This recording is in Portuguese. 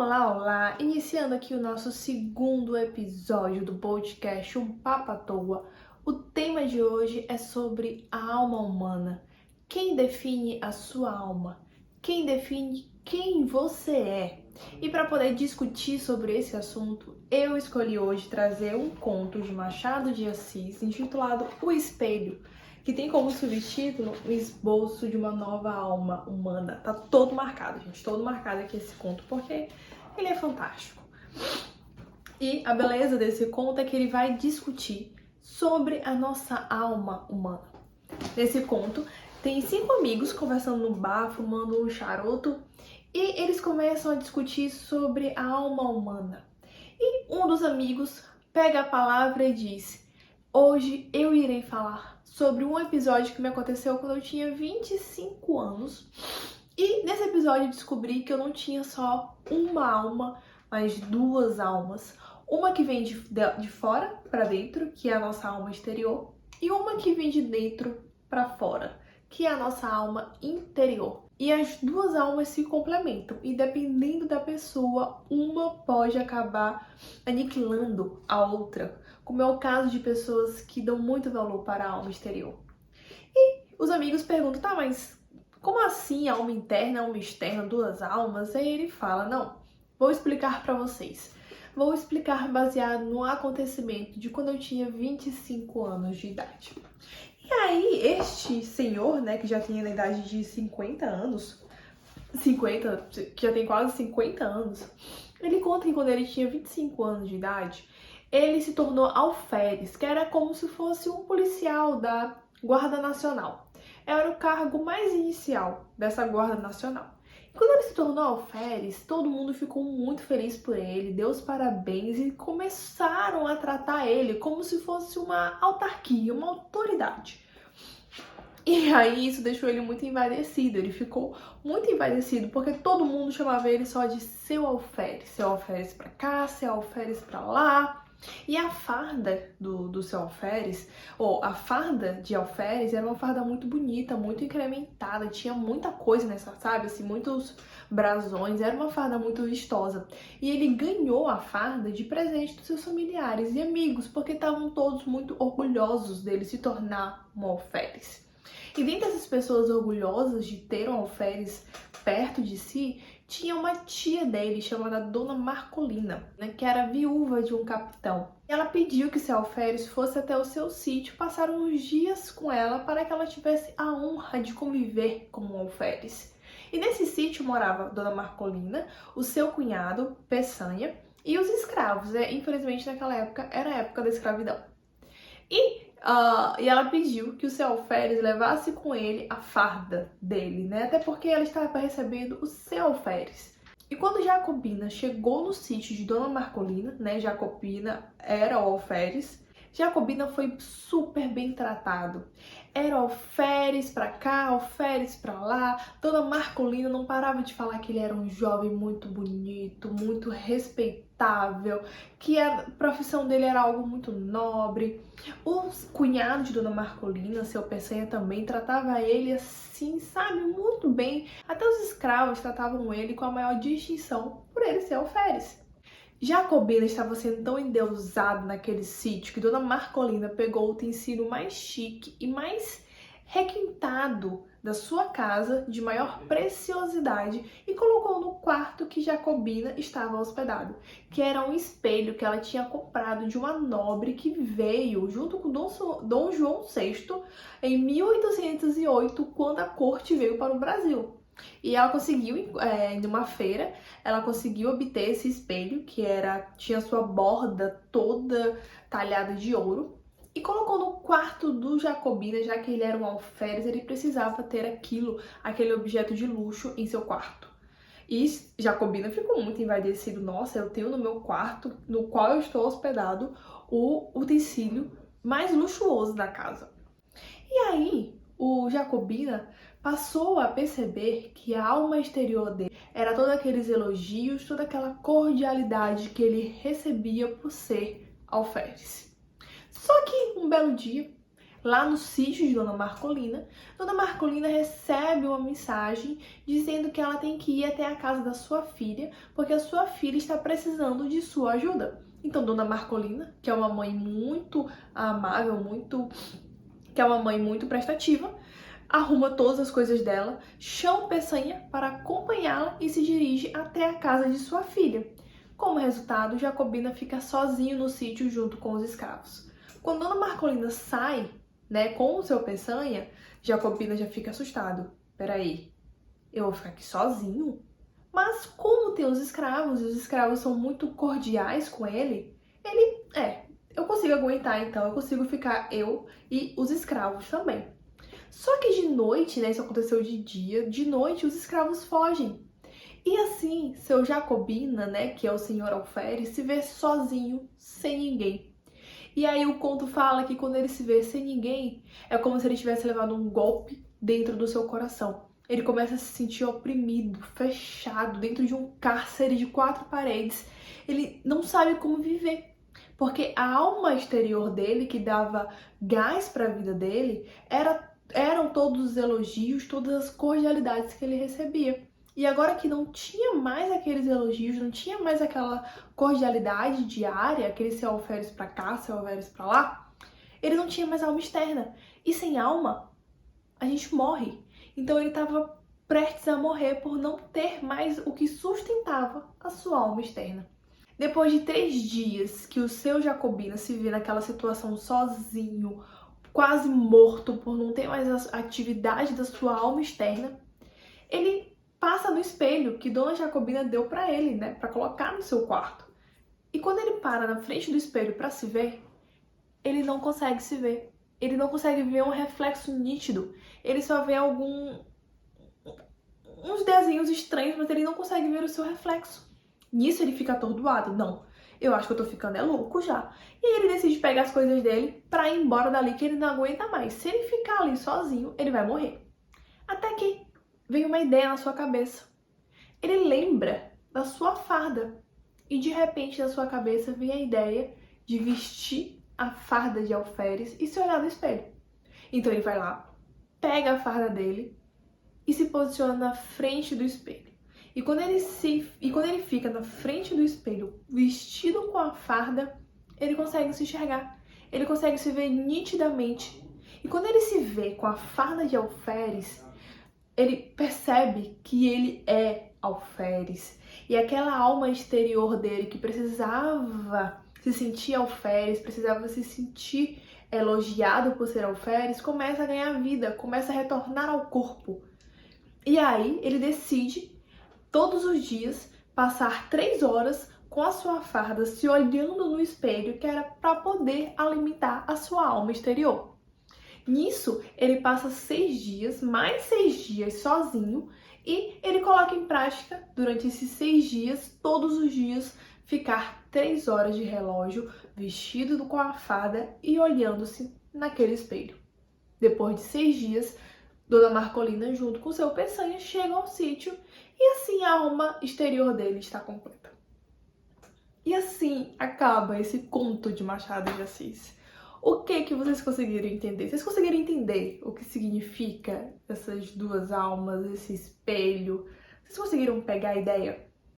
Olá, olá! Iniciando aqui o nosso segundo episódio do podcast Um Papo à Toa. O tema de hoje é sobre a alma humana. Quem define a sua alma? Quem define quem você é? E para poder discutir sobre esse assunto, eu escolhi hoje trazer um conto de Machado de Assis intitulado O Espelho, que tem como subtítulo o esboço de uma nova alma humana. Tá todo marcado, gente, todo marcado aqui esse conto, porque ele é fantástico. E a beleza desse conto é que ele vai discutir sobre a nossa alma humana. Nesse conto, tem 5 amigos conversando no bar, fumando um charuto, e eles começam a discutir sobre a alma humana. E um dos amigos pega a palavra e diz: hoje eu irei falar sobre um episódio que me aconteceu quando eu tinha 25 anos. E nesse episódio eu descobri que eu não tinha só uma alma, mas duas almas. Uma que vem de fora para dentro, que é a nossa alma exterior, e uma que vem de dentro para fora, que é a nossa alma interior. E as duas almas se complementam, e dependendo da pessoa, uma pode acabar aniquilando a outra, como é o caso de pessoas que dão muito valor para a alma exterior. E os amigos perguntam: tá, mas como assim alma interna, alma externa, duas almas? Aí ele fala: não, vou explicar para vocês. Vou explicar baseado no acontecimento de quando eu tinha 25 anos de idade. E aí, este senhor, né, que já tinha na idade de 50 anos, que já tem quase 50 anos, ele conta que quando ele tinha 25 anos de idade, ele se tornou alferes, que era como se fosse um policial da Guarda Nacional. Era o cargo mais inicial dessa Guarda Nacional. E quando ele se tornou alferes, todo mundo ficou muito feliz por ele, deu os parabéns e começaram a tratar ele como se fosse uma autarquia, uma autoridade. E aí isso deixou ele muito envaidecido, ele ficou muito envaidecido porque todo mundo chamava ele só de seu alferes pra cá, seu alferes pra lá. E a farda do seu alferes, ou a farda de alferes, era uma farda muito bonita, muito incrementada, tinha muita coisa nessa, sabe, assim, muitos brasões, era uma farda muito vistosa. E ele ganhou a farda de presente dos seus familiares e amigos, porque estavam todos muito orgulhosos dele se tornar um alferes. E dentre essas pessoas orgulhosas de ter um alferes perto de si, tinha uma tia dele chamada Dona Marcolina, né, que era viúva de um capitão. Ela pediu que seu alferes fosse até o seu sítio passar uns dias com ela para que ela tivesse a honra de conviver como um alferes. E nesse sítio morava Dona Marcolina, o seu cunhado, Peçanha, e os escravos. Infelizmente, naquela época, era a época da escravidão. E ela pediu que o seu alferes levasse com ele a farda dele, né? Até porque ela estava recebendo o seu alferes. E quando Jacobina chegou no sítio de Dona Marcolina, né? Jacobina era o alferes. Jacobina foi super bem tratado. Era alferes pra cá, alferes pra lá. Dona Marcolina não parava de falar que ele era um jovem muito bonito, muito respeitável, que a profissão dele era algo muito nobre. O cunhado de Dona Marcolina, seu Peçanha, também tratava ele assim, sabe, muito bem. Até os escravos tratavam ele com a maior distinção por ele ser alferes. Jacobina estava sendo tão endeusado naquele sítio que Dona Marcolina pegou o utensílio mais chique e mais requintado da sua casa, de maior preciosidade, e colocou no quarto que Jacobina estava hospedado, que era um espelho que ela tinha comprado de uma nobre que veio junto com Dom João VI em 1808, quando a corte veio para o Brasil. E ela conseguiu, em uma feira, ela conseguiu obter esse espelho, que tinha sua borda toda talhada de ouro, e colocou no quarto do Jacobina, já que ele era um alferes, ele precisava ter aquele objeto de luxo em seu quarto. E Jacobina ficou muito envaidecido. Nossa, eu tenho no meu quarto, no qual eu estou hospedado, o utensílio mais luxuoso da casa. E aí, o Jacobina passou a perceber que a alma exterior dele era todos aqueles elogios, toda aquela cordialidade que ele recebia por ser alferes. Só que um belo dia, Lá no sítio de Dona Marcolina, Dona Marcolina recebe uma mensagem dizendo que ela tem que ir até a casa da sua filha, porque a sua filha está precisando de sua ajuda. Então, Dona Marcolina, que é uma mãe muito amável, que é uma mãe muito prestativa, arruma todas as coisas dela, chama o Peçanha para acompanhá-la e se dirige até a casa de sua filha. Como resultado, Jacobina fica sozinho no sítio junto com os escravos. Quando Dona Marcolina sai, com o seu Peçanha, Jacobina já fica assustado. Peraí, eu vou ficar aqui sozinho? Mas como tem os escravos e os escravos são muito cordiais com ele, eu consigo aguentar então, eu consigo ficar eu e os escravos também. Só que de noite, isso aconteceu de dia, de noite os escravos fogem. E assim, seu Jacobina, que é o senhor Alferes, se vê sozinho, sem ninguém. E aí o conto fala que quando ele se vê sem ninguém, é como se ele tivesse levado um golpe dentro do seu coração. Ele começa a se sentir oprimido, fechado, dentro de um cárcere de 4 paredes. Ele não sabe como viver, porque a alma exterior dele, que dava gás para a vida dele, eram todos os elogios, todas as cordialidades que ele recebia. E agora que não tinha mais aqueles elogios, não tinha mais aquela cordialidade diária, aquele seu Alferes pra cá, seu Alferes pra lá, ele não tinha mais alma externa. E sem alma, a gente morre. Então ele estava prestes a morrer por não ter mais o que sustentava a sua alma externa. Depois de 3 dias que o seu Jacobina se vê naquela situação sozinho, quase morto por não ter mais a atividade da sua alma externa, ele passa no espelho que Dona Jacobina deu para ele, para colocar no seu quarto. E quando ele para na frente do espelho para se ver, ele não consegue se ver. Ele não consegue ver um reflexo nítido. Ele só vê uns desenhos estranhos, mas ele não consegue ver o seu reflexo. Nisso ele fica atordoado. Não, eu acho que eu tô ficando louco já. E aí ele decide pegar as coisas dele pra ir embora dali, que ele não aguenta mais. Se ele ficar ali sozinho, ele vai morrer. Até que vem uma ideia na sua cabeça. Ele lembra da sua farda. E de repente na sua cabeça vem a ideia de vestir a farda de Alferes e se olhar no espelho. Então ele vai lá, pega a farda dele e se posiciona na frente do espelho. E quando ele fica na frente do espelho, vestido com a farda, ele consegue se enxergar. Ele consegue se ver nitidamente. E quando ele se vê com a farda de Alferes, ele percebe que ele é Alferes. E aquela alma exterior dele que precisava se sentir Alferes, precisava se sentir elogiado por ser Alferes, começa a ganhar vida, começa a retornar ao corpo. E aí ele decide, todos os dias, passar 3 horas com a sua farda, se olhando no espelho, que era para poder alimentar a sua alma exterior. Nisso, ele passa 6 dias, mais 6 dias sozinho, e ele coloca em prática, durante esses 6 dias, todos os dias, ficar 3 horas de relógio, vestido com a farda e olhando-se naquele espelho. Depois de 6 dias, Dona Marcolina, junto com seu Peçanha, chegam ao sítio e assim a alma exterior dele está completa. E assim acaba esse conto de Machado de Assis. O que vocês conseguiram entender? Vocês conseguiram entender o que significa essas 2 almas, esse espelho? Vocês conseguiram pegar a ideia?